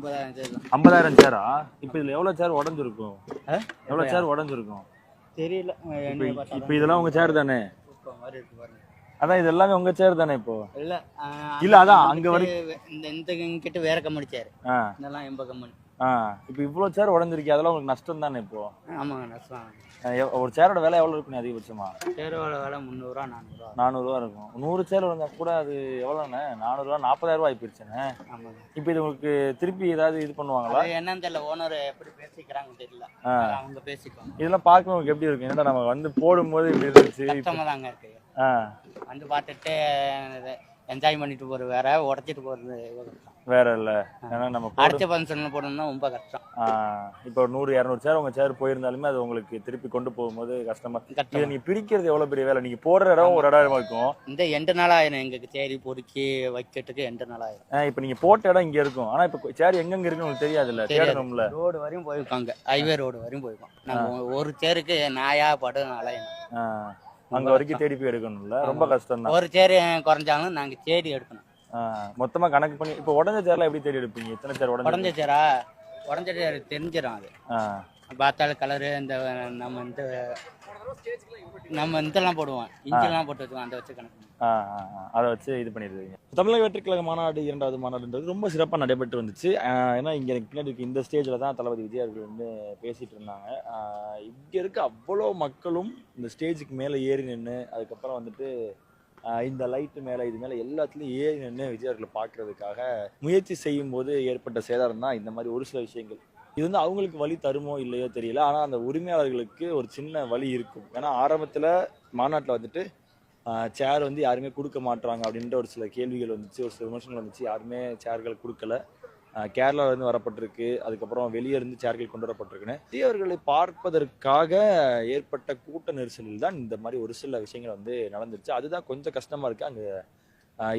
50,000 சேரா? இப்போ இதில் எவ்வளோ சேர் உடஞ்சிருக்கும்? எவ்வளோ சேர் உடஞ்சிருக்கும் தெரியல. இப்போ இதெல்லாம் உங்கள் சேர் தானே? அதான் இது எல்லாமே உங்கள் சேர் தானே இப்போ? இல்லை அதான் அங்கே வரைக்கும் இந்த கிட்ட வேற கம்பெனி சேர், இதெல்லாம் எம்ப கம்பெனி. இப்போ இவ்வளோ சேர் உடஞ்சிருக்கு, அதெல்லாம் உங்களுக்கு நஷ்டம் தானே இப்போ? ஆமாங்க, நஷ்டம். ஒரு சேரோட விலை எவ்வளோ இருக்குண்ணே அதிகபட்சமா? சேரோட விலை 300 400. 400 இருக்கும். 100 சேர் வந்தா கூட அது எவ்வளோண்ணே? 400 40,000 ஆயிடுச்சுண்ணே. ஆமாங்க. இப்போ இது உங்களுக்கு திருப்பி ஏதாவது இது பண்ணுவாங்களா? என்னன்னு தெரியல, ஓனர் எப்படி பேசிக்கிறாங்க தெரியல, அவங்க பேசிக்குவாங்க. இதெல்லாம் பார்க்க உங்களுக்கு எப்படி இருக்கு? ஏன்னா நம்ம வந்து போடும்போது இப்படி இருந்துச்சு, கஷ்டமா தாங்க இருக்கு. வந்து பார்த்துட்டு என்ஜாய் பண்ணிட்டு போறது வேற, உடச்சிட்டு போறது வேற இல்ல. ஏன்னா நம்ம அடுத்த ஃபங்க்ஷன்ல போடணும்னா ரொம்ப கஷ்டம். இப்போ 100-200 சேர் உங்க சேர் போயிருந்தாலுமே அது உங்களுக்கு திருப்பி கொண்டு போகும்போது கஷ்டமா. இதை நீ பிரிக்கிறது எவ்வளவு பெரிய வேலை. நீங்க போடுற இடம் ஒரு இடம் இருக்கும். இந்த 2 நாள் ஆயிரும் எங்களுக்கு சேரி பொறுக்கி வைக்கிறதுக்கு 2 நாள் ஆயிரும். இப்போ நீங்க போட்ட இடம் இங்க இருக்கும், ஆனா இப்போ சேர் எங்கெங்க இருக்குன்னு உங்களுக்கு தெரியாதுல்ல, தேடணும்ல. ரோடு வரையும் போயிருக்காங்க, ஹைவே ரோடு வரையும் போயிருக்கோம். நம்ம ஒரு சேருக்கு நாயா படம் அலையணும், அங்க வரைக்கும் தேடி போய் எடுக்கணும்ல, ரொம்ப கஷ்டம் தான். ஒரு சேர் குறைஞ்சாலும் நாங்க தேடி எடுக்கணும். மொத்தமா கணக்கு பண்ணி. இப்போ உடஞ்ச சேர்லாம் எப்படி தேடி எடுப்பீங்க? எத்தனை சேர் உடஞ்ச சேரா? உடஞ்ச சேர் தெரிஞ்சிடும், அது பார்த்தாலும் கலரு. இந்த நம்ம இதெல்லாம் போடுவோம், இன்ஜின்லாம் போட்டு வச்சுக்கோம், அதை வச்சு கணக்கு அதை வச்சு இது பண்ணிடுவீங்க. தமிழக வெற்றிக்கழக மாநாடு 2வது மாநாடுன்றது ரொம்ப சிறப்பாக நடைபெற்று வந்துச்சு. ஏன்னா இங்கே பின்னாடி இருக்க இந்த ஸ்டேஜில் தான் தளபதி விஜய் அவர்கள் வந்து பேசிகிட்டு இருந்தாங்க. இங்கே இருக்க அவ்வளோ மக்களும் இந்த ஸ்டேஜுக்கு மேலே ஏறி நின்று, அதுக்கப்புறம் வந்துட்டு இந்த லைட்டு மேலே இது மேலே எல்லாத்துலேயும் ஏறி நின்று விஜய் அவர்களை பார்க்கறதுக்காக முயற்சி செய்யும் போது ஏற்பட்ட சேதாரம் தான் இந்த மாதிரி ஒரு சில விஷயங்கள். இது வந்து அவங்களுக்கு வலி தருமோ இல்லையோ தெரியல, ஆனால் அந்த உரிமையாளர்களுக்கு ஒரு சின்ன வலி இருக்கும். ஏன்னா ஆரம்பத்தில் மாநாட்டில் வந்துட்டு சேர் வந்து யாருமே கொடுக்க மாட்டாங்க அப்படின்ற ஒரு சில கேள்விகள் வந்துச்சு, ஒரு சில விமர்சனங்கள் வந்துச்சு. யாருமே சேர்கள் கொடுக்கல. கேரளாவிலேருந்து வரப்பட்டிருக்கு, அதுக்கப்புறம் வெளியே இருந்து சேர்கள் கொண்டு வரப்பட்டிருக்குன்னு விஜயவர்களை பார்ப்பதற்காக ஏற்பட்ட கூட்ட நெரிசலில் தான் இந்த மாதிரி ஒரு சில விஷயங்கள் வந்து நடந்துருச்சு. அதுதான் கொஞ்சம் கஷ்டமாக இருக்குது அங்கே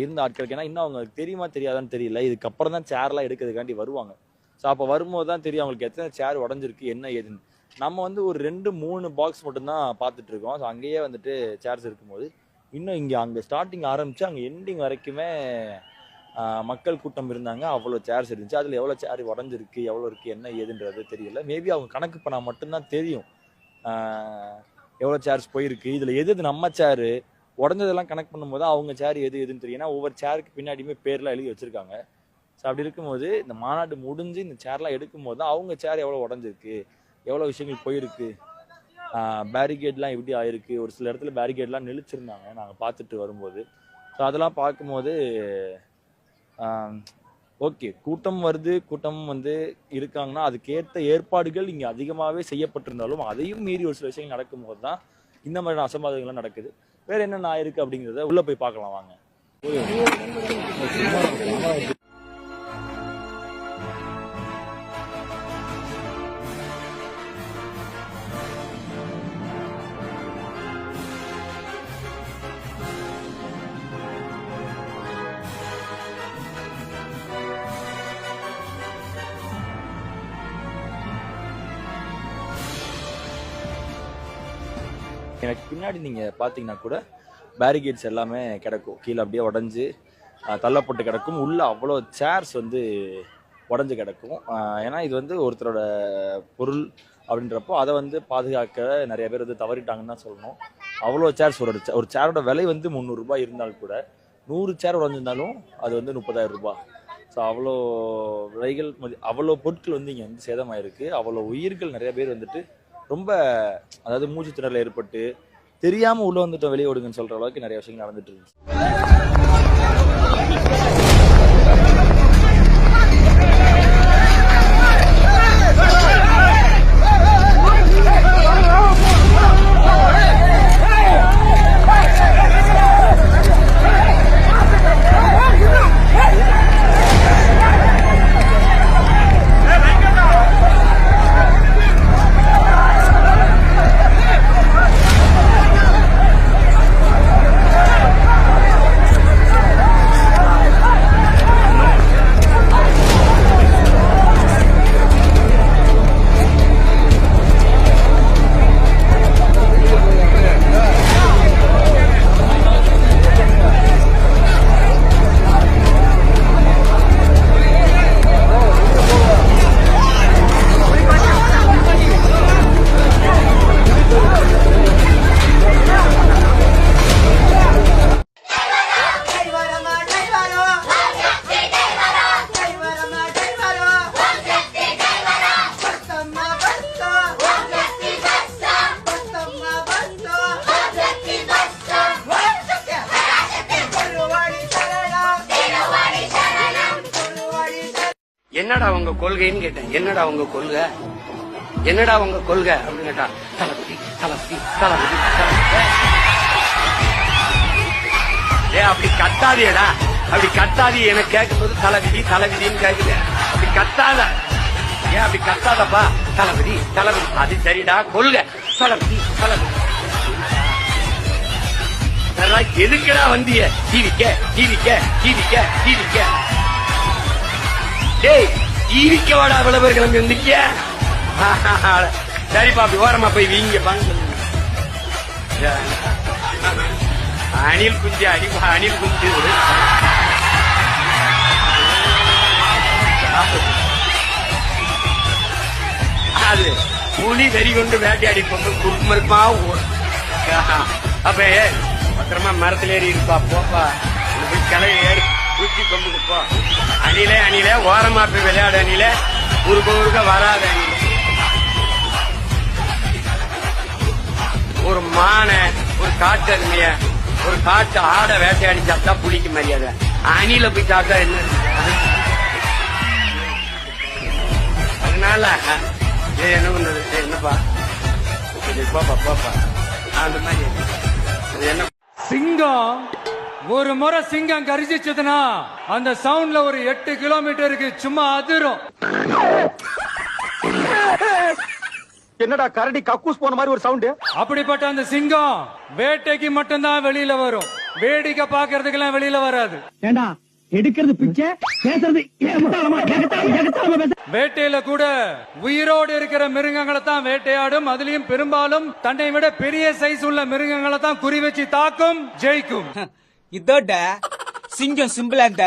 இருந்த ஆட்களுக்கு. ஏன்னா இன்னும் அவங்களுக்கு தெரியுமா தெரியாதான்னு தெரியல. இதுக்கப்புறம் தான் சேர்லாம் எடுக்கிறதுக்காண்டி வருவாங்க. ஸோ அப்போ வரும்போது தான் தெரியும் அவங்களுக்கு எத்தனை சேர் உடஞ்சிருக்கு என்ன ஏதுன்னு. நம்ம வந்து ஒரு 2-3 பாக்ஸ் மட்டும்தான் பார்த்துட்டு இருக்கோம். ஸோ அங்கேயே வந்துட்டு சேர்ஸ் இருக்கும்போது இன்னும் அங்கே ஸ்டார்டிங் ஆரம்பித்து அங்கே எண்டிங் வரைக்குமே மக்கள் கூட்டம் இருந்தாங்க. அவ்வளோ சேர்ஸ் இருந்துச்சு. அதில் எவ்வளோ சேர் உடஞ்சிருக்கு, எவ்வளோ இருக்குது, என்ன ஏதுன்றது தெரியல. மேபி அவங்க கணக்கு பண்ணால் மட்டும்தான் தெரியும் எவ்வளோ சேர்ஸ் போயிருக்கு. இதில் எது நம்ம சேரு உடஞ்சதெல்லாம் கணக்கு பண்ணும்போது அவங்க சேர் எதுன்னு தெரியும். ஏன்னா ஒவ்வொரு சேருக்கு பின்னாடியுமே பேர்லாம் எழுதி வச்சுருக்காங்க. ஸோ அப்படி இருக்கும்போது இந்த மாநாடு முடிஞ்சு இந்த சேர்லாம் எடுக்கும்போது தான் அவங்க சேர் எவ்வளோ உடஞ்சிருக்கு, எவ்வளோ விஷயங்கள் போயிருக்கு, பேரிகேட்லாம் எப்படி ஆயிருக்கு. ஒரு சில இடத்துல பேரிகேட்லாம் நெளிச்சிருந்தாங்க நாங்கள் பார்த்துட்டு வரும்போது. ஸோ அதெல்லாம் பார்க்கும்போது ஓகே, கூட்டம் வருது, கூட்டம் வந்து இருக்காங்கன்னா அதுக்கேற்ற ஏற்பாடுகள் இங்கே அதிகமாகவே செய்யப்பட்டிருந்தாலும் அதையும் மீறி ஒரு சில விஷயங்கள் நடக்கும்போது தான் இந்த மாதிரியான அசம்பாவிதங்கள்லாம் நடக்குது. வேறு என்னென்ன ஆயிருக்கு அப்படிங்கிறத உள்ளே போய் பார்க்கலாம் வாங்க. எனக்கு பின்னாடி நீங்கள் பார்த்தீங்கன்னா கூட பேரிகேட்ஸ் எல்லாமே கிடக்கும், கீழே அப்படியே உடஞ்சி தள்ளப்பட்டு கிடக்கும். உள்ளே அவ்வளோ சேர்ஸ் வந்து உடஞ்சி கிடக்கும். ஏன்னா இது வந்து ஒருத்தரோட பொருள் அப்படின்றப்போ அதை வந்து பாதுகாக்க நிறைய பேர் வந்து தவறிட்டாங்கன்னு தான் சொல்லணும். அவ்வளோ சேர்ஸ் ஒரு சேரோட விலை வந்து 300 ரூபாய் இருந்தாலும் கூட 100 சேர் உடஞ்சிருந்தாலும் அது வந்து 30,000 ரூபாய். ஸோ அவ்வளோ விலைகள், அவ்வளோ பொருட்கள் வந்து இங்கே வந்து சேதமாயிருக்கு. அவ்வளோ உயிர்கள் நிறைய பேர் வந்துட்டு ரொம்ப, அதாவது மூச்சு திணறல் ஏற்பட்டு தெரியாமல் உள்ளே வந்துட்டோம் வெளியே ஓடுங்கன்னு சொல்கிற அளவுக்கு நிறைய விஷயங்கள் நடந்துட்டு இருந்துச்சு. என்னடா உங்க கொள்கைன்னு கேட்டேன். என்னடா உங்க கொள்கை, என்னடா உங்க கொள்கை அப்படின்னு கேட்டா, தளபதி தளபதி தளபதி தளபதி. அப்படி கத்தாதியடா, அப்படி கத்தாதி. எனக்கு கேட்கும்போது தளபதி தளபதின்னு கேக்குது. அப்படி கத்தாத, ஏன் அப்படி கத்தாதப்பா? தளபதி தளபதி. அது சரிடா, கொள்கை தளபதி தளபதி. எதுக்குடா வந்திய? டிவிக்க டிவிக்க டிவிக்க டிவிக்க. டேய், டிவிக்க வாடா விளம்பரம் கிளம்பி வந்துக்க. சரிப்பா, அப்படி ஓரமா போய் வீங்க பாங்க. அணில் குஞ்சு அடிப்பா, அணில் குஞ்சு. அது புலி வெறி கொண்டு வேட்டையாடி கொண்டு குறுமருப்பா ஓடும். அப்ப பத்திரமா மரத்துல ஏறி இருப்பா. போப்பா, போய் கிளைய ஏறி ஊற்றி கொண்டு போ. அணிலே அணிலே ஓரமா போய் விளையாட அணில, ஊருக்க ஊருக்க வராத அணில. ஒரு மானை, ஒரு காட்டு அருமைய, ஒரு காட்டு ஆடை வேட்டையாடி சாப்பிட்டா புளிக்கு மரியாதை. அணில போய் சாப்பிட்டா என்ன? அதனால என்ன பண்ணது? என்னப்பா போப்பா போப்பா அந்த மாதிரி என்ன. சிங்கம் ஒரு முறை சிங்கம் கரிசிச்சதுன்னா அந்த சவுண்ட்ல ஒரு 8 கிலோமீட்டருக்கு சும்மா அதிரும். என்னடா கரடி கக்கூஸ் போன மாதிரி ஒரு சவுண்ட். அப்படிப்பட்ட அந்த சிங்கம் வேட்டைக்கு மட்டும்தான் வெளியில வரும், வேடிக்கை பாக்குறதுக்கு எல்லாம் வெளியில வராது. ஏண்டா எடுக்கிறது பிச்சை, பேசுறது வேட்டையில கூட உயிரோடு இருக்கிற மிருகங்களை தான் வேட்டையாடும். அதுலயும் பெரும்பாலும் தன்னை விட பெரிய சைஸ் உள்ள மிருகங்களை தான் குறி வச்சு தாக்கும், ஜெயிக்கும். இதோட சிங்கம் சிம்பிளா இந்த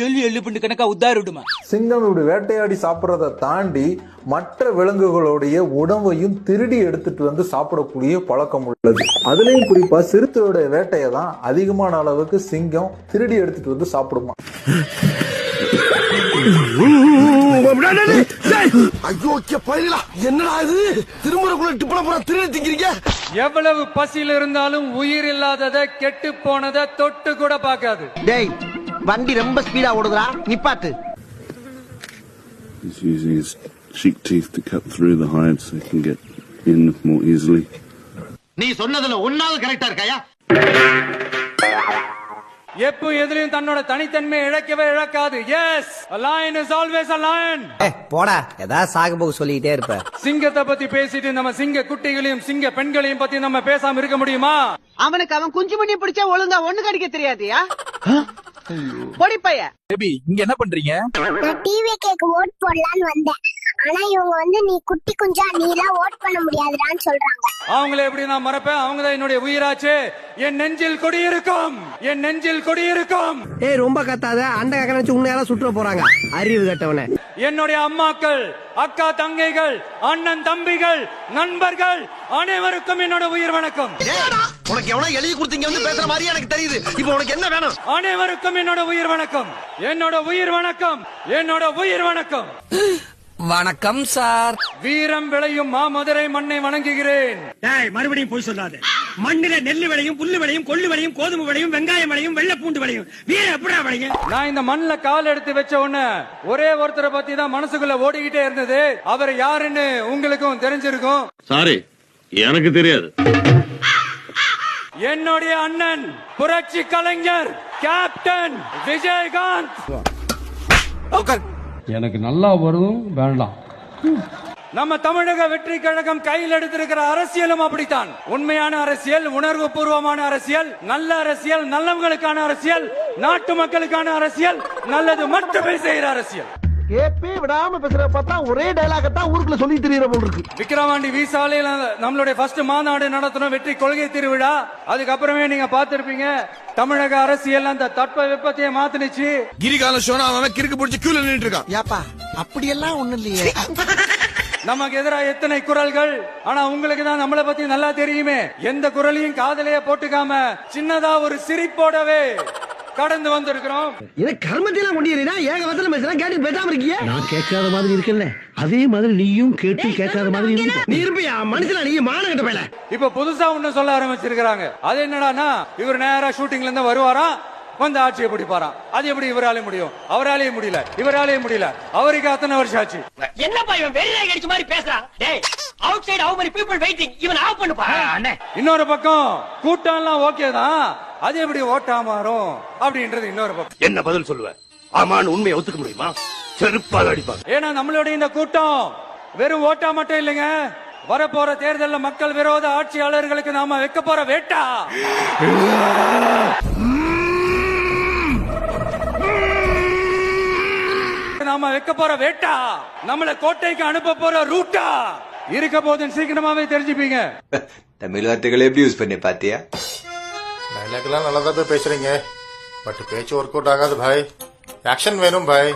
எள்ளு எள்ளு பிண்டு கணக்கா உத்தாரிடுமா. சிங்கம் இப்படி வேட்டையாடி சாப்பிட்றத தாண்டி மற்ற விலங்குகளுடைய உணவையும் திருடி எடுத்துட்டு வந்து சாப்பிடக்கூடிய பழக்கம் உள்ளது. அதுலயும் குறிப்பா சிறுத்தையோட வேட்டையை தான் அதிகமான அளவுக்கு சிங்கம் திருடி எடுத்துட்டு வந்து சாப்பிடுமா. என்னடா இது திருமுறைக்குள்ள டிப்பன போற திருடி திங்கிறீங்க. எவ்வளவு பசியில் இருந்தாலும் உயிர் இல்லாததை, கெட்டு போனதை தொட்டு கூட பார்க்காது. டேய், வண்டி ரொம்ப ஸ்பீடா ஓடுதுடா, நிப்பாட்டு. He's using his cheek teeth to cut through the hide so he can get in more easily. நீ சொன்னதுல ஒன்னாவது கரெக்டா இருக்காயா? எப்போ எதிலையும் தன்னோட தனித்தன்மையை இழக்கவே இழக்காது. Yes, a lion is always a lion. போடா, ஏதாவது சாகு போக சொல்லிட்டே இருப்ப. சிங்கத்தை பத்தி பேசிட்டு நம்ம சிங்க குட்டிகளையும் சிங்க பெண்களையும் பத்தி நம்ம பேசாம இருக்க முடியுமா? அவனுக்கு அவன் குஞ்சு மணி பிடிச்சா ஒழுங்கா ஒண்ணு கடிக்க தெரியாதியா? பொடி பைய. பேபி, இங்க என்ன பண்றீங்க? நான் டிவி கேக்கு ஓட் போடலான்னு வந்தேன். ஆனா இவங்க நீ குட்டி குஞ்சா, நீ எல்லாம் ஓட் பண்ண முடியாதுடான்னு சொல்றாங்க. அவங்கள எப்படி நான் மறப்பேன்? அவங்க தான் என்னுடைய உயிராச்சு. என் நெஞ்சில் குடியிருக்கும், என் நெஞ்சில் குடியிருக்கும். ஏய், ரொம்ப கத்தாத, அண்ட கக்கனச்சு உன்னையால சுற்ற போறாங்க, அறிவு கட்டவனே. என்னுடைய அம்மாக்கள், அக்கா தங்கைகள், அண்ணன் தம்பிகள், நண்பர்கள் அனைவருக்கும் என்னோட உயிர் வணக்கம். உனக்கு எவனா எழுதி கொடுத்தீங்க வந்து பேசுற மாதிரி எனக்கு தெரியுது. இப்போ உனக்கு என்ன வேணும்? அனைவருக்கும் என்னோட உயிர் வணக்கம், என்னோட உயிர் வணக்கம், என்னோட உயிர் வணக்கம். வணக்கம் சார். வீரம் விளையும் மாமதுரை மண்ணை வணங்குகிறேன். மறுபடியும் போய் சொல்லாத. மண்ணில நெல்லு விளையும், புல்லு விளையும், கொள்ளு விளையும், கோதுமை விளையும், வெங்காயம் விளையும், வெள்ளை பூண்டு விளையும். வீரம் எப்படா விளையும்? நான் இந்த மண்ணுல கால் எடுத்து வச்ச உடனே ஒரே ஒருத்தரை பத்தி தான் மனசுக்குள்ள ஓடிக்கிட்டே இருந்தது. அவர் யாருன்னு உங்களுக்கும் தெரிஞ்சிருக்கும். சாரி, எனக்கு தெரியாது. என்னுடைய அண்ணன் புரட்சி கலைஞர் கேப்டன் விஜயகாந்த். எனக்கு நல்லா வரும் வேண்டாம். நம்ம தமிழக வெற்றி கழகம் கையில் எடுத்திருக்கிற அரசியலும் அப்படித்தான். உண்மையான அரசியல், உணர்வு பூர்வமான அரசியல், நல்ல அரசியல், நல்லவங்களுக்கான அரசியல், நாட்டு மக்களுக்கான அரசியல், நல்லது மட்டுமே செய்யற அரசியல். கேப்பே விடாம பேசுற பார்த்தா ஒரே டயலாக தான் ஊருக்குள்ள சொல்லி தெரியற போல இருக்கு. விக்கிரவாண்டி விசாலையில நம்மளுடைய ஃபர்ஸ்ட் மாநாடு நடத்தணும், வெற்றி கொள்கை திருவிழா. அதுக்கப்புறமே நீங்க பாத்திருப்பீங்க, தமிழக அரசியல் அந்த தட்ப வெப்பத்தையே மாத்தினுச்சு. கிரிகால சோனா அவன் கிறுக்கு பிடிச்சி கியூல நின்னுட்டு இருக்கான். ஏப்பா, அப்படியெல்லாம் ஒண்ணு இல்லையே. நமக்கு எதிராக எத்தனை குரல்கள், ஆனா உங்களுக்கு தான் நம்மளை பத்தி நல்லா தெரியுமே. எந்த குரலையும் காதலையே போட்டுக்காம சின்னதா ஒரு சிரிப்போடவே கடந்து வந்திருக்கிறோம். இத கர்மத்தையெல்லாம் கொண்டீரா? ஏக வசனம் பேசுறா, கேட்டு பேசாம இருக்கீங்க. நான் கேட்காத மாதிரி இருக்கல, அதே மாதிரி நீயும் கேட்டு கேட்காத மாதிரி இருக்க. நீ இருப்பியா மனுஷனா? நீ மானகட்ட பயல. இப்ப புதுசா ஒண்ணு சொல்ல ஆரம்பிச்சிருக்காங்க. அது என்னடானா, இவர் நேரா ஷூட்டிங்ல இருந்து வருவாராம், வந்து ஆட்சியை பிடிப்பாராம். அது எப்படி இவராலே முடியும்? அவராலேயே முடியல, இவராலேயே முடியல. அவருக்கு அத்தனை வருஷம் ஆச்சு. என்னப்பா இவன் வெளியே கடிச்ச மாதிரி பேசுறான்? டேய், outside how many people waiting? இவன் ஆஃப் பண்ணுப்பா. அண்ணே, இன்னொரு பக்கம் கூட்டம்லாம் ஓகே தான், அது எப்படி ஓட்டா மாறும் அப்படின்றது இன்னொரு பக்கம். என்ன பதில் சொல்லுவ? ஆமான்னு உண்மையை ஒத்துக்க முடியுமா? செருப்பால் அடிப்பாங்க. ஏன்னா நம்மளுடைய இந்த கூட்டம் வெறும் ஓட்டா மட்டும் இல்லைங்க, வரப்போற தேர்தலில் மக்கள் விரோத ஆட்சியாளர்களுக்கு நாம வைக்க போற வேட்டா. நாம வைக்க போற வேட்டா, நம்மள கோட்டைக்கு அனுப்ப போற ரூட்டா இருக்க போதுன்னு சீக்கிரமாவே தெரிஞ்சுப்பீங்க. தமிழ் வார்த்தைகளை எப்படி யூஸ் பண்ணி பாத்தியா? டைலாக்லாம் நல்லா தான் பேசுறீங்க, பட் பேச்சு ஒர்க் அவுட் ஆகாது பாய். ஆக்ஷன் வேணும் பாய்.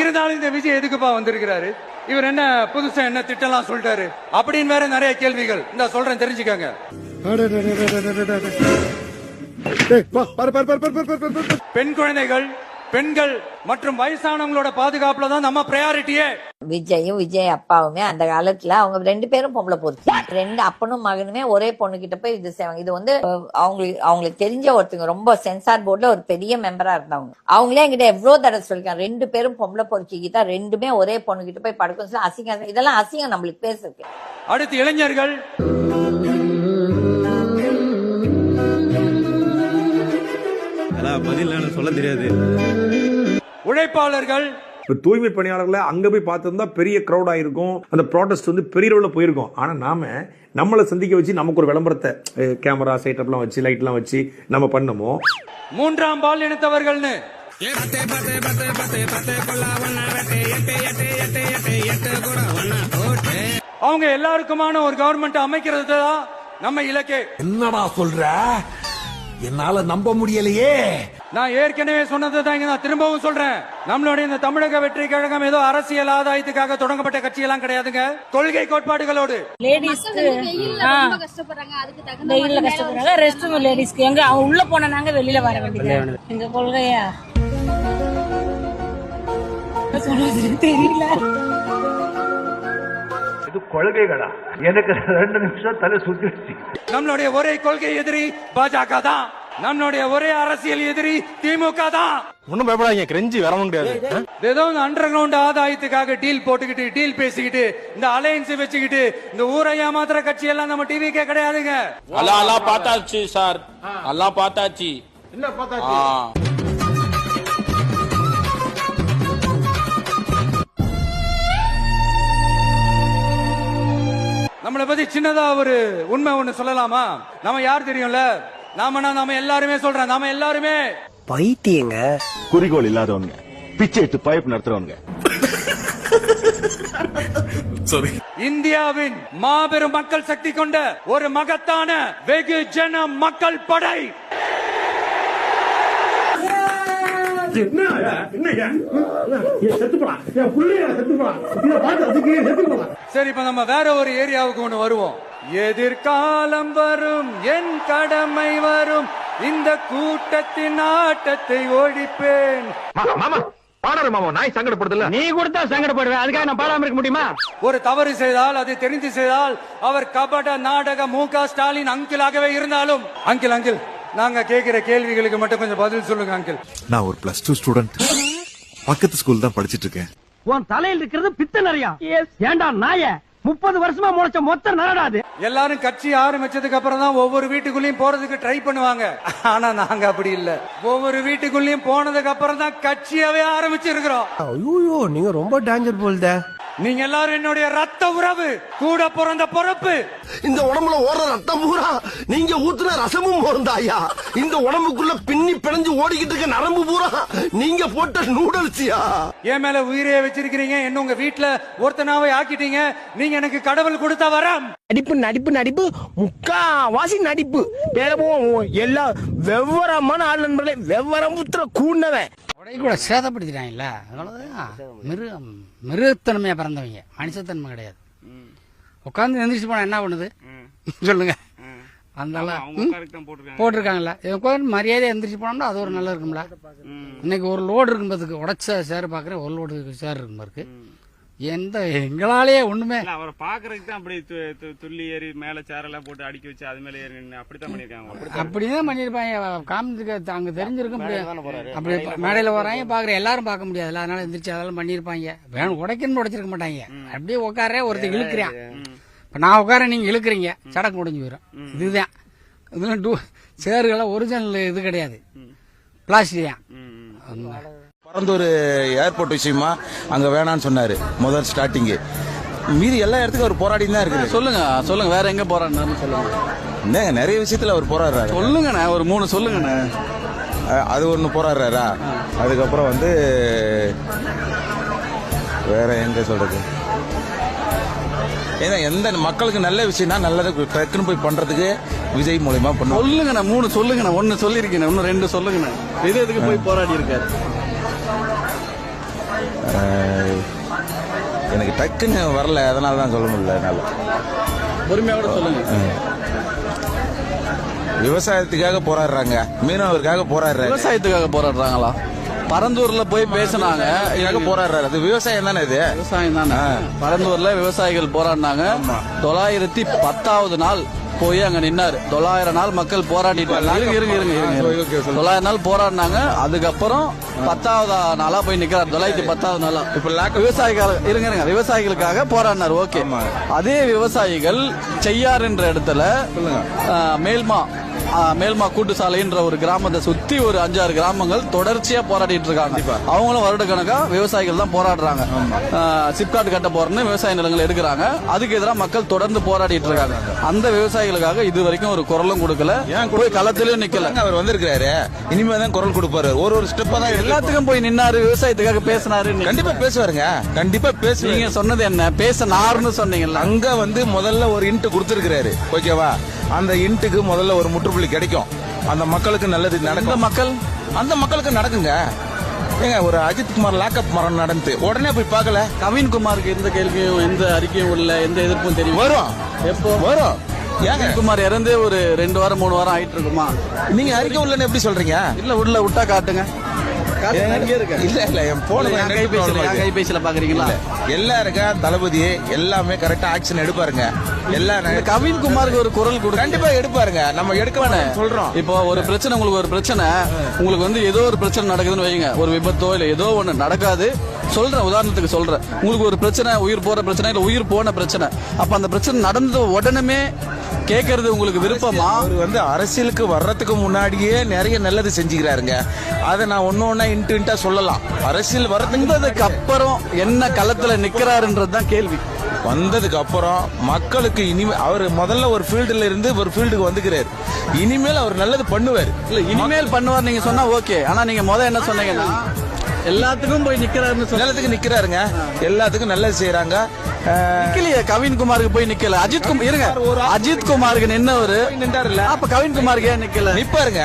இருந்தாலும் இந்த விஜய் எதுக்குப்பா வந்திருக்கிறாரு? இவர் என்ன புதுசா என்ன திட்டம்லாம் சொல்லிட்டாரு அப்படின்னு வேற நிறைய கேள்விகள். இந்த சொல்றேன், தெரிஞ்சுக்கங்க. பெண் குழந்தைகள், பெண்கள் மற்றும் வயசானவங்களோட பாதுகாப்புல தான் நம்ம பிரையாரிட்டியே. விஜயும் விஜய் அப்பாவுமே அந்த காலத்துல அவங்க 2 பேரும் பொம்பளை பொறுத்து, 2 அப்பனும் மகனுமே ஒரே பொண்ணு கிட்ட போய் இது செய்வாங்க. இது வந்து அவங்களுக்கு தெரிஞ்ச ஒருத்தங்க, ரொம்ப சென்சார் போர்டுல ஒரு பெரிய மெம்பரா இருந்தவங்க. அவங்களே என்கிட்ட எவ்வளவு தடவை சொல்லிருக்காங்க, 2 பேரும் பொம்பளை பொறுக்கிக்கிட்டா 2மே ஒரே பொண்ணு கிட்ட போய் படுக்கும் சொல்லி அசிங்கம். இதெல்லாம் அசிங்கம் நம்மளுக்கு பேசுறதுக்கு. அடுத்து இளைஞர்கள், பதில் சொல்ல தெரியாது. உழைப்பாளர்கள், தூய்மை பணியாளர்களை அங்க போய் பார்த்திருந்தா பெரிய கிரௌட் ஆயிருக்கும், அந்த ப்ராடஸ்ட் வந்து பெரிய அளவுல போயிருக்கும். ஆனா நம்மளை சந்திக்க வச்சு நமக்கு ஒரு விளம்பரத்தை கேமரா செட்டப்லாம் வச்சு லைட்லாம் வச்சு நம்ம பண்ணமோ. 3ஆம் பால் இனத்தவர்கள்னு அவங்க எல்லாருக்குமான ஒரு கவர்மெண்ட் அமைக்கிறது தான் நம்ம இலக்கே. என்னடா சொல்ற? என்னால நம்ப முடியலையே. நான் ஏற்கனவே சொன்னதை தான் நான் திரும்பவும் சொல்றேன். நம்மளுடைய இந்த தமிழக வெற்றி கழகம் ஏதோ அரசியல் ஆதாயத்துக்காக தொடங்கப்பட்ட கட்சி எல்லாம் கிடையாதுங்க. கொள்கை கோட்பாடுகளோடு. லேடிஸ்க்கு வெயில்ல கஷ்டப்படுறாங்க, ரெஸ்ட் ரூம் லேடிஸ்க்கு எங்க அவங்க உள்ள போனா நாங்க வெளியில வர வேண்டியது. எங்க கொள்கையா தெரியல. இது கொள்கைகளா? எனக்கு 2 நிமிஷம் தலை சுத்திடுச்சு. நம்மளுடைய ஒரே கொள்கை எதிரி பாஜக தான். நம்மளுடைய ஒரே அரசியல் எதிரி திமுக தான். ஒன்னும் பயப்படாதீங்க, கிரெஞ்சி வரவும் முடியாது. ஏதோ அண்டர் கிரவுண்ட் ஆதாயத்துக்காக டீல் போட்டுக்கிட்டு, டீல் பேசிக்கிட்டு, இந்த அலையன்ஸ் வச்சுக்கிட்டு இந்த ஊரை ஏமாத்துற கட்சி எல்லாம் நம்ம டிவிக்கே கிடையாதுங்க. எல்லாம் பார்த்தாச்சு சார், எல்லாம் பார்த்தாச்சு. என்ன பார்த்தாச்சு? நம்மளை பத்தி சின்னதா ஒரு உண்மை ஒண்ணு சொல்லலாமா? நம்ம யார் தெரியும்ல? நாம எல்லாருமே சொல்றேன், நாம எல்லாருமே பைத்தியங்க, குறிக்கோள் இல்லாதவங்க, பிச்சை எடுத்து பைப் நடத்துறவங்க. இந்தியாவின் மாபெரும் மக்கள் சக்தி கொண்ட ஒரு மகத்தான வெகுஜன மக்கள் படை. சரி, இப்ப நம்ம வேற ஒரு ஏரியாவுக்கு ஒண்ணு வருவோம். எதிர்காலம் வரும், என் கடமை வரும், இந்த கூட்டத்தின் ஆட்டத்தை ஒழிப்பேன். நாய் சங்கடப்படுதல, நீ கொடுத்தா சங்கடப்படுவேன், அதுக்காக நான் பாடாம இருக்க முடியுமா? ஒரு தவறு செய்தால், அது தெரிந்து செய்தால், அவர் கபட நாடக மு.க. ஸ்டாலின் அங்கிளாகவே இருந்தாலும், அங்கிள் நாங்க கேட்கிற கேள்விகளுக்கு மட்டும் கொஞ்சம் பதில் சொல்லுங்க அங்கிள். நான் ஒரு +2 ஸ்டூடெண்ட், பக்கத்து ஸ்கூல் தான் படிச்சிட்டு இருக்கேன். உன் தலையில் இருக்கிறது பித்த நிறையா. ஏண்டா நாய, 30 வருஷமா முளைச்ச மொத்த நரடாது. எல்லாரும் கட்சி ஆரம்பிச்சதுக்கு அப்புறம் தான் ஒவ்வொரு வீட்டுக்குள்ளேயும் போறதுக்கு ட்ரை பண்ணுவாங்க. ஆனா நாங்க அப்படி இல்ல. ஒவ்வொரு வீட்டுக்குள்ளேயும் போனதுக்கு அப்புறம் தான் கட்சியாவே ஆரம்பிச்சிருக்கிறோம். ஐயோ, நீங்க ரொம்ப டேஞ்சர் போல்த. நீங்க எல்லாரும் என்னுடைய ரத்த உறவு, கூட பிறந்த பொறுப்பு. இந்த உடம்புல ஓடுற ரத்தம் பூரா நீங்க ஊத்துன ரசமும் போறந்தாயா. இந்த உடம்புக்குள்ள பின்னி பிணைஞ்சு ஓடிக்கிட்டு இருக்க நரம்பு பூரா நீங்க போட்ட நூடல்ஸியா. என் மேல உயிரையே வச்சிருக்கிறீங்க, என்ன உங்க வீட்டுல ஒருத்தனாவே ஆக்கிட்டீங்க. நீங்க எனக்கு கடவுள் கொடுத்த வரம். நடிப்பு முக்காவாசி நடிப்பு. எல்லா வெவ்வரமான ஆள் நண்பர்களே, வெவ்வரம் புத்திர கூண்டவன் கூட சேதப்படுத்திட்டாங்கல்ல, அதனாலதான் மிருகத்தன்மையா பிறந்தவங்க, மனுஷத்தன்மை கிடையாது. உட்காந்து எந்திரிச்சு போனா என்ன பண்ணுது சொல்லுங்க? அந்த போட்டிருக்காங்கல்ல, உட்காந்து மரியாதை எந்திரிச்சு போனோம்னா அது ஒரு நல்லா இருக்கும்ல. இன்னைக்கு ஒரு லோடு இருக்கும்போதுக்கு உடைச்ச சேர் பாக்குறேன், ஒரு லோடு சேர் இருக்கும் இருக்கு. எங்களாலேயே ஒண்ணுமே அவரை பாக்குறதுக்கு தான் அப்படி துள்ளி ஏறி மேல சேரெல்லாம் போட்டு அடிக்க வச்சு அது மேல ஏறி நின்று அப்படித்தான் பண்ணிருக்காங்க. அப்படிதான் பண்ணிருப்பாங்க. காமிச்சுக்க அங்க தெரிஞ்சிருக்க முடியாது. அப்படி மேடையில வராங்க பாக்குற எல்லாரும் பார்க்க முடியாதுல்ல, அதனால எந்திரிச்சு அதெல்லாம் பண்ணிருப்பாங்க. வேணும் உடைக்கணும்னு உடைச்சிருக்க மாட்டாங்க. அப்படியே உட்கார ஒருத்தர் இழுக்கிறேன், இப்ப நான் உட்கார நீங்க இழுக்கிறீங்க, சடக்கு முடிஞ்சு போயிடும். இதுதான் இதெல்லாம் சேருகள்லாம் ஒரிஜினல் இது கிடையாது, பிளாஸ்டிக் தான். பரந்தூர் ஏர்போர்ட் விஷயமா அங்க வேணான்னு சொன்னாரு முதல் ஸ்டார்டிங்கு. மீதி எல்லா இடத்துக்கும் அவர் போராடி தான் இருக்கு. சொல்லுங்க வேற எங்க போராடினாரு சொல்லுங்க. என்னங்க நிறைய விஷயத்துல அவர் போராடுறாரு. சொல்லுங்கண்ணே ஒரு 3 சொல்லுங்கண்ணே. அது ஒண்ணு போராடுறாரா. அதுக்கப்புறம் வந்து வேற எங்க சொல்றது, ஏன்னா எந்த மக்களுக்கு நல்ல விஷயம்னா நல்லது டக்குன்னு போய் பண்றதுக்கு விஜய் மூலமா பண்ணுவோம். சொல்லுங்கண்ணா 3 சொல்லுங்கண்ணா. 1 சொல்லிருக்கேன், இன்னும் 2 சொல்லுங்கண்ணா. விஜய் எதுக்கு போய் போராடி இருக்காரு. எனக்கு டக்குன்னு வரல, அதனால தான் சொல்ல முடியல. என்னால பொறுமையோட சொல்லுங்க. விவசாயத்துக்காக போராடுறாங்க, மீனவருக்காக போராடுறாங்க. விவசாயத்துக்காக போராடுறாங்களா? பரந்தூர்ல போய் பேசினாங்க, போராடுறாரு. அது விவசாயம் தானே, இது விவசாயம் தானே. பரந்தூர்ல விவசாயிகள் போராடினாங்க. 910வது நாள் போய் அங்க நின்னாரு. 900 நாள் மக்கள் போராடிட்டு 900 நாள் போராடினாங்க. அதுக்கப்புறம் 10வது நாளா போய் நிக்கிறார். 910வது நாளா இப்ப விவசாயிகள் விவசாயிகளுக்காக போராடினார். ஓகே, அதே விவசாயிகள் செய்யார் என்ற இடத்துல மேல்மா கூட்டுசாலைன்ற ஒரு கிராமத்தை சுத்தி ஒரு 5-6 கிராமங்கள் தொடர்ச்சியா போராடிட்டு இருக்காங்க. அவங்களும் வருடக்கணக்கா விவசாயிகள் தான் போராடுறாங்க. சிப்காட் கட்ட போறேன்னு விவசாய நிலங்கள் எடுக்கிறாங்க. அதுக்கு எதிராக மக்கள் தொடர்ந்து போராடிட்டு இருக்காங்க. அந்த விவசாயிகளுக்காக இது வரைக்கும் ஒரு குரலும் கொடுக்கல, போய் களத்திலயும் நிக்கல. அவர் வந்திருக்காரு, இனிமே தான் குரல் கொடுப்பாரு. ஒரு ஸ்டெப்பா தான் எல்லாத்துக்கும் போய் நின்னாரு, விவசாயத்துக்காக பேசினாரு. கண்டிப்பா பேசுவாருங்க, கண்டிப்பா பேசுவாரு. நீங்க சொன்னது என்ன, பேசினாருன்னு சொன்னீங்கல்ல. அங்க வந்து முதல்ல ஒரு இன்ட் கொடுத்திருக்கிறாரு, ஓகேவா. அந்த இன்ட்டுக்கு முதல்ல ஒரு முற்றுப்புள்ளி கிடைக்கும். அந்த மக்களுக்கு நல்லது நடக்கும். அந்த மக்களுக்கு நடக்குங்க. ஏங்க ஒரு அஜித் குமார் லாக்அப் மரணம் நடந்து உடனே போய் பார்க்கல. கவின் குமாருக்கு எந்த கேள்வியும் எந்த அறிக்கையும் இல்ல, எந்த எதிர்ப்பும் தெரியும். வரும், எப்போ வரும். கவின் குமார் இறந்தே ஒரு 2 வாரம் 3 வாரம் ஆயிட்டு இருக்குமா? நீங்க அறிக்கை உள்ளன்னு எப்படி சொல்றீங்க? இல்ல உள்ள விட்டா காட்டுங்க. இல்ல என் போன கைபேசியில பாக்குறீங்களா? எல்லாருக்கும் தளபதி எல்லாமே கரெக்டா ஆக்ஷன் எடுப்பாருங்க. கவின் குமாருக்கு ஒரு குரல் கொடு, கண்டிப்பா எடுப்பாருங்க. நம்ம எடுக்க சொல்றோம். இப்போ ஒரு பிரச்சனை, உங்களுக்கு ஒரு பிரச்சனை, உங்களுக்கு வந்து ஏதோ ஒரு பிரச்சனை நடக்குதுன்னு வைங்க, ஒரு விபத்தோ இல்ல ஏதோ ஒண்ணு நடக்காது. சொல்றேன், உதாரணத்துக்கு சொல்றேன். உங்களுக்கு ஒரு பிரச்சனை, உயிர் போற பிரச்சனை இல்ல உயிர் போன பிரச்சனை, அப்ப அந்த பிரச்சனை நடந்த உடனே கேட்கறது உங்களுக்கு விருப்பமா? அவர் வந்து அரசியலுக்கு வர்றதுக்கு முன்னாடியே நிறைய நல்லது செஞ்சுக்கிறாருங்க. அதை நான் ஒன்னொன்னா இன்டா சொல்லலாம். அரசியல் வந்ததுக்கு அப்புறம் என்ன களத்துல நிக்கிறாருன்றதுதான் கேள்வி. வந்ததுக்கு அப்புறம் மக்களுக்கு இனிமே அவர் முதல்ல ஒரு ஃபீல்டுல இருந்து ஒரு ஃபீல்டுக்கு வந்துக்கிறாரு. இனிமேல் அவர் நல்லது பண்ணுவார். இல்ல இனிமேல் பண்ணுவார் நீங்க சொன்னா ஓகே. ஆனா நீங்க என்ன சொன்னீங்கன்னா எல்லாத்துக்கும் போய் நிக்கிறாருன்னு, எல்லாத்துக்கும் நிக்கிறாருங்க, எல்லாத்துக்கும் நல்லது செய்யறாங்க. நிக்கலையே, கவின் குமாருக்கு போய் நிக்கல. அஜித் குமாருக்கு நின்னவரு நின்றாருல்ல, அப்ப கவின் குமாருக்கு ஏன் நிக்கல? நிப்பாருங்க,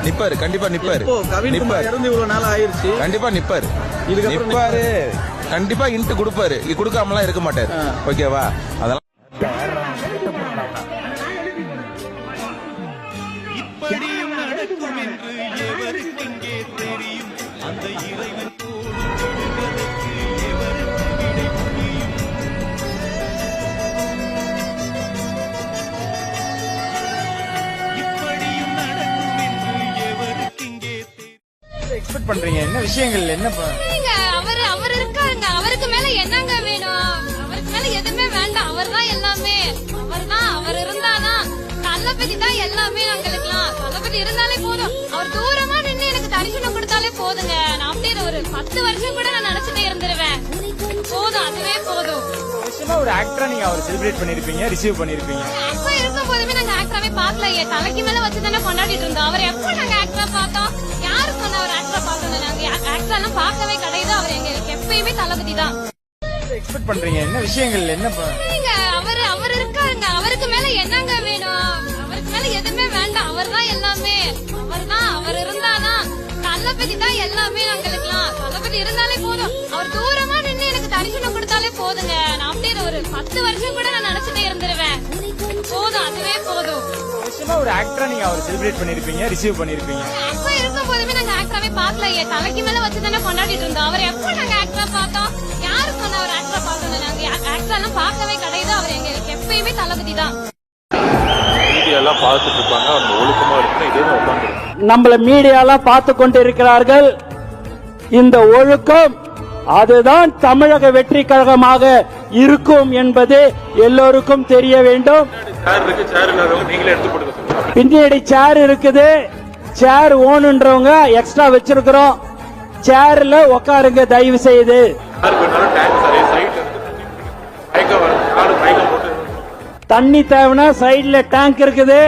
நிப்பாரு, கண்டிப்பா நிப்பாரு. கவின் குமார் இறந்து இவ்வளவு நாள் ஆயிருச்சு, கண்டிப்பா நிப்பாரு, நிப்பாரு, கண்டிப்பா இன்ட்டு கொடுப்பாரு. கொடுக்காமலாம் இருக்க மாட்டாரு, ஓகேவா. அதெல்லாம் இப்படியும் நடக்கும் என்று எவருக்கு இங்கே தெரியும்? அந்த இறைவன் எக்ஸ்பெக்ட் பண்றீங்க? என்ன விஷயங்கள், என்ன அவர் இருக்காருங்க, அவருக்கு மேல என்னங்க வேணும்? அவருக்கு மேல எதுவுமே வேண்டாம். அவர் தான் எல்லாமே. அவர் இருந்தாதான் தளபதி தான் எல்லாமே. எங்களுக்குலாம் தளபதி இருந்தாலே போதும். அவர் தூரமா நின்று எனக்கு தரிசனம் கொடுத்தாலே போதுங்க. நான் அப்படியே ஒரு 10 வருஷம் கூட நான் நினைச்சிட்டே இருந்துருவேன். போதும், அதுவே போதும். ஒரு ஆக்டரா நீங்க அவர் செலிப்ரேட் பண்ணிருப்பீங்க, ரிசீவ் பண்ணிருப்பீங்க. அப்ப இருக்கும் போதுமே நாங்க ஆக்டராவே பாக்கலையே, தலைக்கு மேல வச்சுதானே கொண்டாடிட்டு இருந்தோம். அவர் எப்ப நாங்க ஆக்டரா பார்த்தோம்? யாரு சொன்ன அவர் ஆக்டரா பார்த்தோம்? நாங்க ஆக்டர்லாம் பார்க்கவே கிடையாது. அவர் எங்களுக்கு எப்பயுமே தளபதி தான். எக்ஸ்பெக்ட் பண்றீங்க? என்ன விஷயங்கள், என்ன அவர் இருக்காருங்க, அவருக்கு மேல என்னங்க வேணும்? அவருக்கு மேல எதுவுமே வேண்டாம். அவர் தான் எல்லாமே. அவர் இருந்தாதான் தளபதி தான் எல்லாமே. எங்களுக்குலாம் தளபதி இருந்தாலே போதும். அவர் தூரமா நின்று எனக்கு தரிசனம் கொடுத்தாலே போதுங்க. நான் அப்படியே ஒரு 10 வருஷம் கூட நான் நினைச்சிட்டே இருந்துருவேன். போதும், அதுவே போதும். ஒரு ஆக்டரா நீங்க அவர் செலிப்ரேட் பண்ணிருப்பீங்க, ரிசீவ் பண்ணிருப்பீங்க. அப்ப இருக்கும் போதுமே நாங்க ஆக்டராவே பாக்கலையே, தலைக்கு மேல வச்சுதானே கொண்டாடிட்டு இருந்தோம். அவர் எப்ப நாங்க ஆக்டரா பார்த்தோம்? யாரு யாரு சொன்ன அவர் ஆக்டரை பார்த்தோம்? நாங்க ஆக்டர்லாம் பார்க்கவே கிடையாது. அவர் எங்களுக்கு எப்பயுமே தளபதி தான். மீடியாலாம் பார்த்துட்டு இருப்பாங்க, அவங்க ஒழுக்கமா இருக்கணும். இதே தான் உட்காந்து நம்மள மீடியாலாம் பார்த்து கொண்டு இருக்கிறார்கள். இந்த ஒழுக்கம் அதுதான் தமிழக வெற்றி கழகமாக இருக்கும் என்பது எல்லோருக்கும் தெரிய வேண்டும். பின்னாடி சேர் இருக்குது, சேர் ஓனுன்றவங்க எக்ஸ்ட்ரா வச்சிருக்கிறோம். சேர்ல உட்காருங்க தயவு செய்து. தண்ணி தேவைன்னா சைடுல டேங்க் இருக்குது.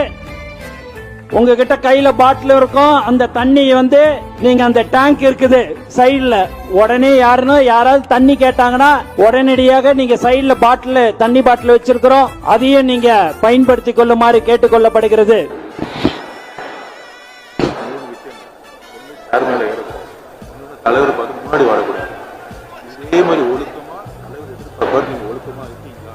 உங்ககிட்ட கையில பாட்டில் இருக்கும். அந்த தண்ணி நீங்க அந்த டேங்க் இருக்குது சைடுல. உடனே யாராவது தண்ணி கேட்டாங்கன்னா உடனடியாக நீங்க சைடுல தண்ணி பாட்டில் வச்சிருக்கிறோம். அதையும் நீங்க பயன்படுத்திக் கொள்ளுமாறு கேட்டுக்கொள்ளப்படுகிறது. தலைவர் பார்த்து முன்னாடி வரக்கூடாது. இதே மாதிரி ஒழுக்கமா தலைவர் நீங்க ஒழுக்கமா இருக்கீங்களா?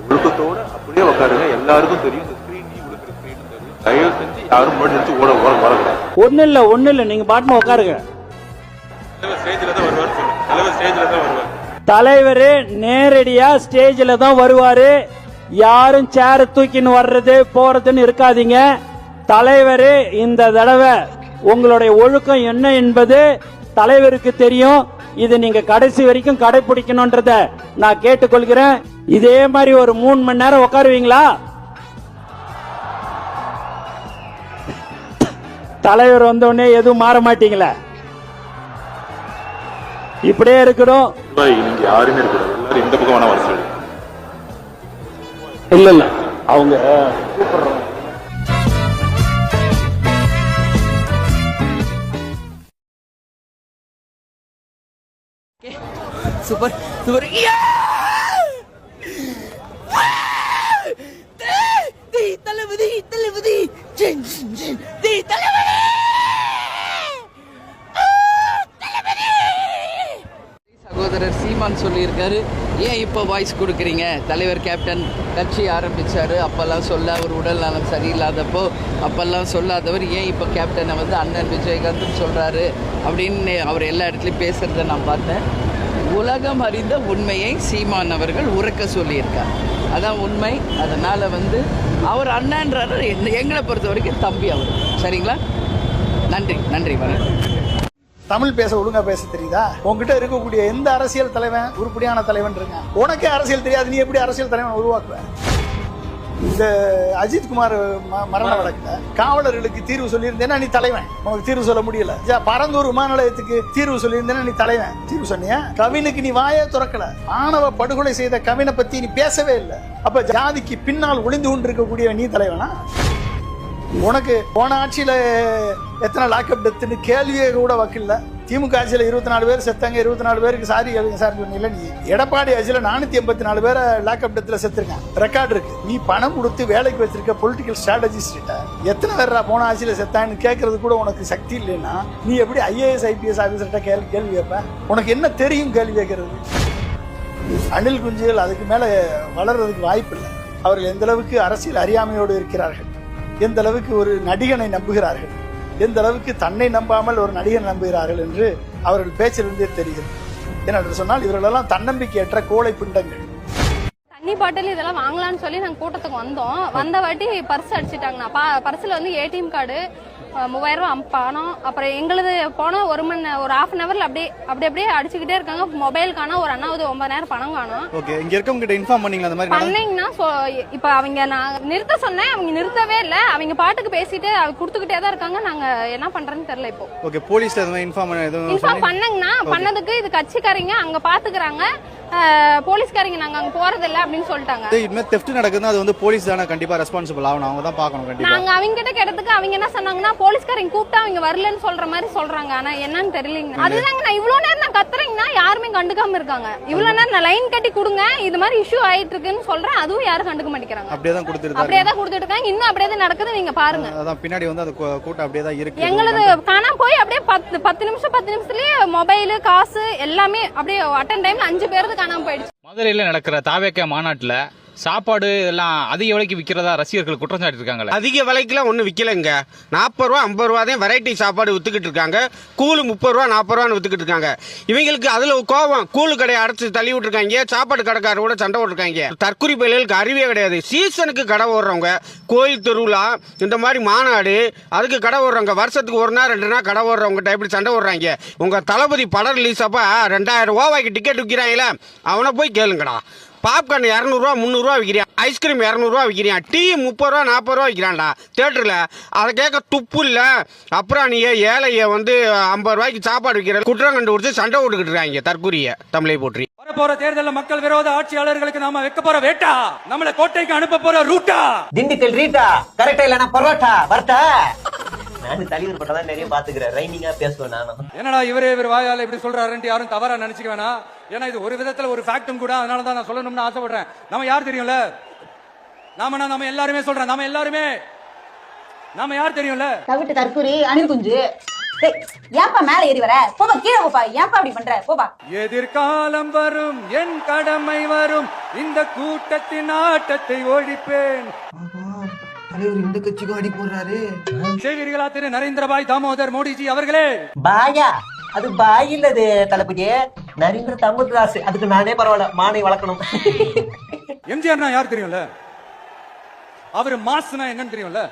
ஒழுக்கத்தோட அப்படியே உட்காருங்க. எல்லாருக்கும் தெரியும் இந்த ஸ்கிரீன் தெரியும். தயவு செஞ்சு யாரும் முன்னாடி நினைச்சு வரக்கூடாது. ஒண்ணு இல்ல நீங்க பாட்டுன்னு உட்காருங்க. தலைவர் நேரடியா ஸ்டேஜ்ல தான் வருவாரு. யாரும் சேர தூக்கின்னு வர்றது போறதுன்னு இருக்காதீங்க. தலைவர் இந்த தடவை உங்களுடைய ஒழுக்கம் என்ன என்பது தலைவருக்கு தெரியும். இது நீங்க கடைசி வரைக்கும் கடைபிடிக்கணும்ன்றத நான் கேட்டுக்கொள்கிறேன். இதே மாதிரி ஒரு 3 மணி நேரம் உட்காருவீங்களா? தலைவர் வந்தோடனே எதுவும் மாற மாட்டீங்களா? இப்படியே இருக்கணும். நீங்க யாருமே இருக்கக்கூடாது. எல்லாரும் இந்த பக்கம் வேணா வர இல்ல அவங்க கூப்பிடுறோம். Super super. தளபதி தளபதி தளபதி. சகோதரர் சீமான் சொல்லியிருக்காரு, ஏன் இப்போ வாய்ஸ் கொடுக்குறீங்க? தலைவர் கேப்டன் கட்சி ஆரம்பிச்சாரு, அப்பெல்லாம் சொல்ல அவர் உடல் நலம் சரியில்லாதப்போ அப்பெல்லாம் சொல்லாதவர் ஏன் இப்போ கேப்டனை அண்ணன் விஜயகாந்த் சொல்றாரு அப்படின்னு அவர் எல்லா இடத்துலையும் பேசுறத நான் பார்த்தேன். உலகம் அறிந்த உண்மையை சீமான் அவர்கள் உறக்க சொல்லியிருக்கார். அதான் உண்மை. அதனால அவர் அண்ணன்றாரு, எங்களை பொறுத்த வரைக்கும் தம்பி அவர். சரிங்களா? நன்றி நன்றி வணக்கம். தமிழ் பேச ஒழுங்கா பேச தெரியுதா? உங்ககிட்ட இருக்கக்கூடிய எந்த அரசியல் தலைவன் உருப்படியான தலைவன் இருங்க? உனக்கே அரசியல் தெரியாது, நீ எப்படி அரசியல் தலைவன் உருவாக்குவ? இந்த அஜித்குமார் மரண வழக்குல காவலர்களுக்கு தீர்வு சொல்லியிருந்தேன்னா நீ தலைவன். உனக்கு தீர்வு சொல்ல முடியல. பரந்தூர் விமான நிலையத்துக்கு தீர்வு சொல்லியிருந்தேன்னா நீ தலைவன். தீர்வு சொன்னியா? கவினுக்கு நீ வாயே துறக்கல. ஆணவ படுகொலை செய்த கவினை பத்தி நீ பேசவே இல்லை. அப்ப ஜாதிக்கு பின்னால் ஒளிந்து கொண்டு இருக்கக்கூடிய நீ தலைவனா? உனக்கு போன ஆட்சியில எத்தனை லாக்அப் டெத்துன்னு கேள்வியே கூட வக்கில்ல. திமுக ஆட்சியில 24 பேர் செத்தாங்க, 24 பேருக்கு சாரி எழுதுங்க சார் சொன்னீங்க. நீ எடப்பாடி ஆட்சியில 484 பேரை லாக்அப் டெத்துல செத்துருக்கான். ரெக்கார்டு இருக்கு. நீ பணம் கொடுத்து வேலைக்கு வச்சிருக்க பொலிட்டிக்கல் ஸ்ட்ராட்டஜிஸ்ட் எத்தனை பேரா போன ஆட்சியில செத்தான்னு கேட்கறது கூட உனக்கு சக்தி இல்லைன்னா நீ எப்படி IAS IPS ஆபீசர்கிட்ட கேள்வி கேட்ப? உனக்கு என்ன தெரியும் கேள்வி கேட்கறது? அணில் குஞ்சுகள் அதுக்கு மேல வளர்றதுக்கு வாய்ப்பு இல்லை. அவர்கள் எந்த அளவுக்கு அரசியல் அறியாமையோடு இருக்கிறார்கள், எந்த அளவுக்கு ஒரு நடிகனை நம்புகிறார்கள், எந்த அளவுக்கு தன்னை நம்பாமல் ஒரு நடிகன் நம்புகிறார்கள் என்று அவர்கள் பேச்சிலிருந்தே தெரிகிறது. ஏனென்று சொன்னால் இவர்களெல்லாம் தன்னம்பிக்கையற்ற கோழை பிண்டங்கள். தண்ணி பாட்டில் இதெல்லாம் வாங்கலாம்னு சொல்லி நாங்க கூட்டத்துக்கு வந்தோம். வந்த வாட்டி பர்ஸ் அடிச்சுட்டாங்கண்ணா. பர்ஸ்ல ATM கார்டு, 3000 ரூபாய் பணம், அப்புறம் எங்களுது போனோம் ஒரு half an hourல அப்படியே அடிச்சுக்கிட்டே இருக்காங்க. மொபைல் காணோம், ஒரு அண்ணாவது 9000 பணம் காணோம். ஓகே, இங்க இருக்கவங்க கிட்ட இன்ஃபார்ம் பண்ணீங்களா? அந்த மாதிரி பண்ணீங்கன்னா இப்ப அவங்க நான் நிறுத்த சொன்னேன், அவங்க நிறுத்தவே இல்ல. அவங்க பாட்டுக்கு பேசிட்டு கொடுத்துக்கிட்டே தான் இருக்காங்க. நாங்க என்ன பண்றோம்னு தெரியல இப்போ. ஓகே, போலீஸ்ல எதுவும் இன்ஃபார்ம் பண்ணாங்கன்னா பண்ணதுக்கு இது கட்சிக்காரங்க அங்க பாத்துக்கறாங்க, போலீஸ்காரங்க நாங்க அங்க போறது இல்ல அப்படின்னு சொல்லிட்டாங்க. இதுமே தெஃப்ட் நடக்குதுன்னா அது போலீஸ் தானே கண்டிப்பா ரெஸ்பான்சிபிள் ஆகணும். அவங்க தான் பார்க்கணும் கண்டிப்பா. நாங்க அவங்க கிட்ட கேட்டதுக்கு அவங்க என்ன சொன்னாங்கன்னா போலீஸ்காரங்க கூப்பிட்டா அவங்க வரலன்னு சொல்ற மாதிரி சொல்றாங்க. ஆனா என்னன்னு தெரியலங்க. அதுதாங்க நான் இவ்வளவு நேரம் நான் கத்துறேங்கன்னா யாருமே கண்டுக்காம இருக்காங்க. இவ்வளவு நேரம் நான் லைன் கட்டி கொடுங்க, இது மாதிரி இஷ்யூ ஆயிட்டு இருக்குன்னு சொல்றேன், அதுவும் யாரும் கண்டுக்க மாட்டேங்கிறாங்க. அப்படியே தான் கொடுத்துட்டு இருக்காங்க. இன்னும் அப்படியே தான் நடக்குது. நீங்க பாருங்க, அதான் பின்னாடி அந்த கூட்டம் அப்படியே தான் இருக்கு. எங்களது காணாம போய் அப்படியே 10 நிமிஷத்துலயே மொபைல், காசு எல்லாமே அப்படியே அட்டன் டைம்ல 5 பேருக்கு காணாம போயிடுச்சு. மதுரையில் நடக்கிற தாவேக்கா மாநாட்டில் சாப்பாடு இதெல்லாம் அதிக விலைக்கு விற்கிறதா ரசிகர்கள் குற்றம் சாட்டி இருக்காங்களே. அதிக விலைக்குலாம் ஒன்றும் விற்கலைங்க. 40 ரூபா 50 ரூபா தான் வெரைட்டி சாப்பாடு வித்துக்கிட்டு இருக்காங்க. கூழு 30 ரூபா 40 ரூபான்னு வித்துக்கிட்டு இருக்காங்க. இவங்களுக்கு அதுல கோபம், கூழு கடையை அடைச்சு தள்ளி விட்டுருக்காங்க, சாப்பாடு கடைக்காரோட சண்டை விட்டுருக்காங்க. தற்கொலை பயல்களுக்கு அறிவே கிடையாது. சீசனுக்கு கடை ஓடுறவங்க, கோயில் திருவிழா இந்த மாதிரி மாநாடு அதுக்கு கடை ஓடுறவங்க, வருஷத்துக்கு 1 நாள் 2 நாள் கடை ஓடுறவங்க எப்படி சண்டை ஓடுறாங்க. உங்க தளபதி படம் ரிலீஸ் அப்ப 2000 ரூபாய்க்கு டிக்கெட் விற்கிறாங்களே, அவனை போய் கேளுங்கடா. பாப்கார்ன் 200 ரூபா 300 ரூபா விற்கிறான், ஐஸ்கிரீம் 200 ரூபா விற்கிறான், டீ 30 ரூபா 40 ரூபா விற்கிறான்டா தியேட்டர்ல. அதை கேட்க துப்பு இல்ல. அப்புறம் நீ ஏழைய 50 ரூபாய்க்கு சாப்பாடு விற்கிற குற்றம் கண்டுபிடிச்சு சண்டை விட்டுக்கிட்டு இருக்காங்க தற்கூரிய தமிழை போற்றி. வரப்போற தேர்தலில் மக்கள் விரோத ஆட்சியாளர்களுக்கு நாம வைக்க போற வேட்டா, நம்மள கோட்டைக்கு அனுப்ப போற ரூட்டா, திண்டுக்கல் ரீட்டா கரெக்டா இல்லனா பரோட்டா வரட்டா. நான் தலைவர் பட்டதா நிறைய பாத்துக்கிறேன், ரைமிங்கா பேசுவேன் நானும். என்னடா இவர் வாயால இப்படி சொல்றாருன்னு யாரும் தவறா நினைச்சுக்க வேணாம். ஏன்னா இது ஒரு விதத்துல ஒரு ஃபேக்டும் கூட, அதனால தான் நான் சொல்லணும்னு ஆசைப்படுறேன். நம்ம யார் தெரியும்ல, நம்ம எல்லாருமே சொல்றேன், நம்ம யார் தெரியும்ல. தவிட்டு தற்கூரி அணில் குஞ்சு. ஏப்பா மேல ஏறி வர, போப்பா கீழே போப்பா, ஏப்பா அப்படி பண்ற, போப்பா. எதிர்காலம் வரும், என் கடமை வரும், இந்த கூட்டத்தின் ஆட்டத்தை ஒழிப்பேன். தலைவர் இந்த கட்சிக்கும் அடி போடுறாரு. செய்வீர்களா திரு நரேந்திரபாய் தாமோதர் மோடிஜி அவர்களே? பாயா அது பாய் இல்லது தளபதி, நரேந்திர தாமோதராஸ். அதுக்கு நானே பரவாயில்ல, மானை வளர்க்கணும். எம்ஜிஆர்னா யார் தெரியும்ல, அவர் மாஸ்னா என்னன்னு தெரியும்ல.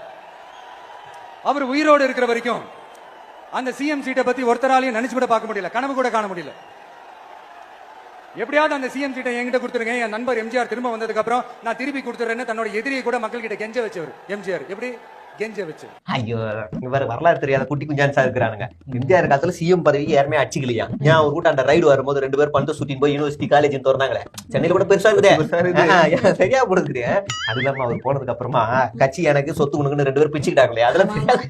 அவர் உயிரோடு இருக்கிற வரைக்கும் அந்த சிஎம் சீட்டை பத்தி ஒருத்தராலையும் நினைச்சு கூட பார்க்க முடியல, கனவு கூட காண முடியல. எப்படியாவது அந்த சிஎம் சீட்டை என்கிட்ட கொடுத்துருங்க, என் நண்பர் எம்ஜிஆர் திரும்ப வந்ததுக்கு அப்புறம் நான் திருப்பி கொடுத்துறேன்னு தன்னோட எதிரியை கூட மக்கள் கிட்ட கெஞ்ச வச்சவர் எம்ஜிஆர். எப்படி கெஞ்ச வச்சு? ஐயோ, இவர் வரலாறு தெரியாத குட்டி குஞ்சான்ஸா இருக்கிறாங்க. எம்ஜிஆர் காலத்துல சிஎம் பதவிக்கு யாருமே அடிச்சுக்கலையா? ஏன் ஒரு கூட்டம் அந்த ரைடு வரும்போது 2 பேர் பந்து சுத்தின்னு போய் யூனிவர்சிட்டி காலேஜ் திறந்தாங்களே, சென்னையில கூட பெருசா இருக்குது, சரியா போடுது. அது இல்லாம அவர் போனதுக்கு அப்புறமா கட்சி எனக்கு சொத்து உனக்குன்னு 2 பேர் பிச்சுக்கிட்டாங்களே, அதெல்லாம் தெரியாது.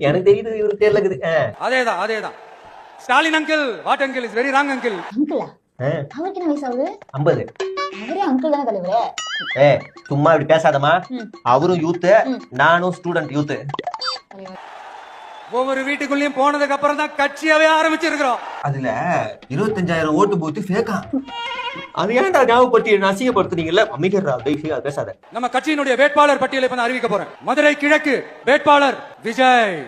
எனக்கு தெரியுது இவரு தேர்ல இருக்குது. அதேதான் Stalin uncle. What uncle is very wrong uncle. அவருக்கு என்ன வயசு ஆகுது? 50. அவரே அங்கிள் தானே தலைவரே. சும்மா இப்படி பேசாதமா, அவரும் யூத், நானும் ஸ்டூடெண்ட் யூத். ஒவ்வொரு வீட்டுக்குள்ளேயும் போனதுக்கு அப்புறம் தான் கட்சியாவே ஆரம்பிச்சிருக்கிறோம். அதுல 25,000 ஓட்டு போட்டு ஃபேக்கா. அது ஏன்டா ஞாபகப்படுத்தி அசிங்கப்படுத்துனீங்கல்ல? அமைதியா பேசாத. நம்ம கட்சியினுடைய வேட்பாளர் பட்டியலை இப்ப அறிவிக்க போறேன். மதுரை கிழக்கு வேட்பாளர் விஜய்.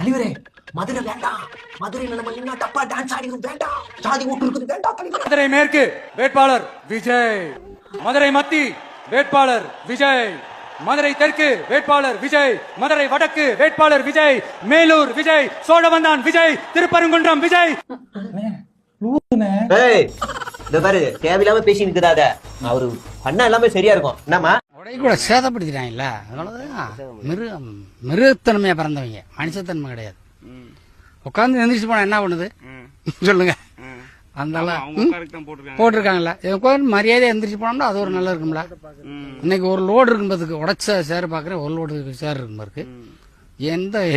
தலைவரே மதுரை வேண்டாம், மதுரையில நம்ம நின்னா டப்பா டான்ஸ் ஆடிரும் வேண்டாம், சாதி ஓட்டு இருக்குது வேண்டாம் தலைவரே. மதுரை மேற்கு வேட்பாளர் விஜய், மதுரை மத்தி வேட்பாளர் விஜய், மதுரை தெற்கு வேட்பாளர் விஜய், மதுரை வடக்கு வேட்பாளர் விஜய், மேலூர் விஜய், சோழவந்தான் விஜய், திருப்பரங்குன்றம் விஜய். இந்த பாரு தேவையில்லாம பேசி நிற்கிறாத, அவரு பண்ண எல்லாமே சரியா இருக்கும். என்னமா உடைய கூட சேதப்படுத்திட்டாங்கல்ல, அதனாலதான் மிருகத்தன்மையா பிறந்தவங்க, மனுஷத்தன்மை கிடையாது. உட்காந்து எந்திரிச்சு போனா என்ன பண்ணுது சொல்லுங்க? அந்த போட்டிருக்காங்கல்ல, உட்காந்து மரியாதை எந்திரிச்சு போனோம்னா அது ஒரு நல்லா இருக்கும்ல. இன்னைக்கு ஒரு லோடு இருக்கும்போதுக்கு உடைச்ச சேர் பாக்குறேன், ஒரு லோடு சேர் இருக்கும்போது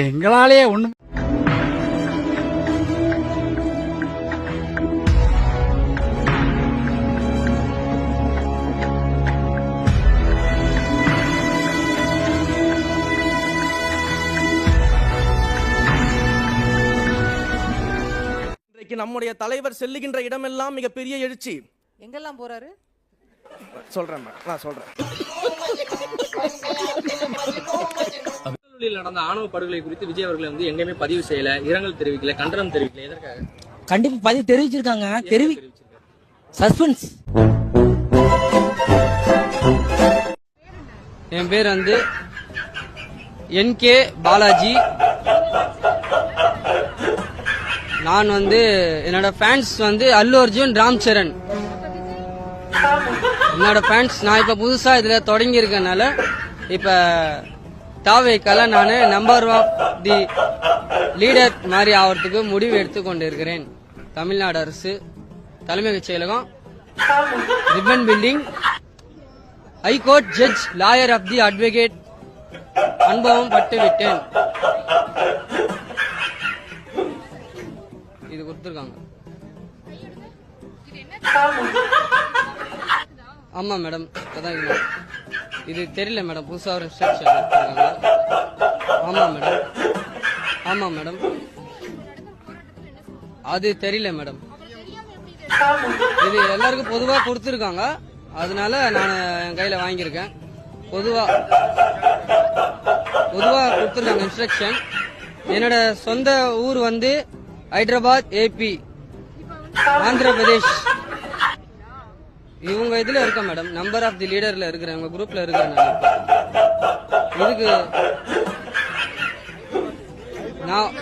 எங்களாலேயே ஒண்ணு. நம்முடைய தலைவர் செல்லுகின்ற இடமெல்லாம் மிகப்பெரிய எழுச்சி. எங்கெல்லாம் போறாரு சொல்றேன், நான் சொல்றேன். நடந்த ஆணவ படுகொலை குறித்து விஜய் அவர்களை எங்கேயுமே பதிவு செய்யல, இரங்கல் தெரிவிக்கல, கண்டனம் தெரிவிக்கல. எதற்காக? கண்டிப்பா பதிவு தெரிவிச்சிருக்காங்க. சஸ்பென்ஸ். என் பேர் NK பாலாஜி. நான் என்னோட ஃபேன்ஸ் அல்லு அர்ஜுன், ராம் சரண் என்னோட ஃபேன்ஸ். நான் இப்ப புதுசா இதுல தொடங்கி இருக்கனால இப்ப தாவேக்கால நான் நம்பர் ஆஃப் தி லீடர் மாதிரி ஆகிறதுக்கு முடிவு எடுத்துக்கொண்டு இருக்கிறேன். தமிழ்நாடு அரசு தலைமை செயலகம், Ripon building, high court judge, lawyer of the advocate அனுபவம் பட்டு விட்டேன். இது கொடுத்துருக்காங்க. ஆமா மேடம், இது தெரியல மேடம், புதுசா ஒரு இன்ஸ்ட்ரக்ஷன் கொடுத்துருக்காங்க. ஆமா மேடம் அது தெரியல மேடம். இது எல்லாருக்கும் பொதுவா கொடுத்துருக்காங்க, அதனால நான் என் கையில வாங்கியிருக்கேன். பொதுவா கொடுத்துருக்காங்க இன்ஸ்ட்ரக்ஷன். என்னோட சொந்த ஊர் வந்து ஹைதராபாத், ஏபி, ஆந்திர பிரதேஷ். இவங்க இதுல இருக்க மேடம், நம்பர் ஆஃப் தி லீடர்ல இருக்கிறேன், உங்க குரூப்ல இருக்கிறேன். இதுக்கு நான்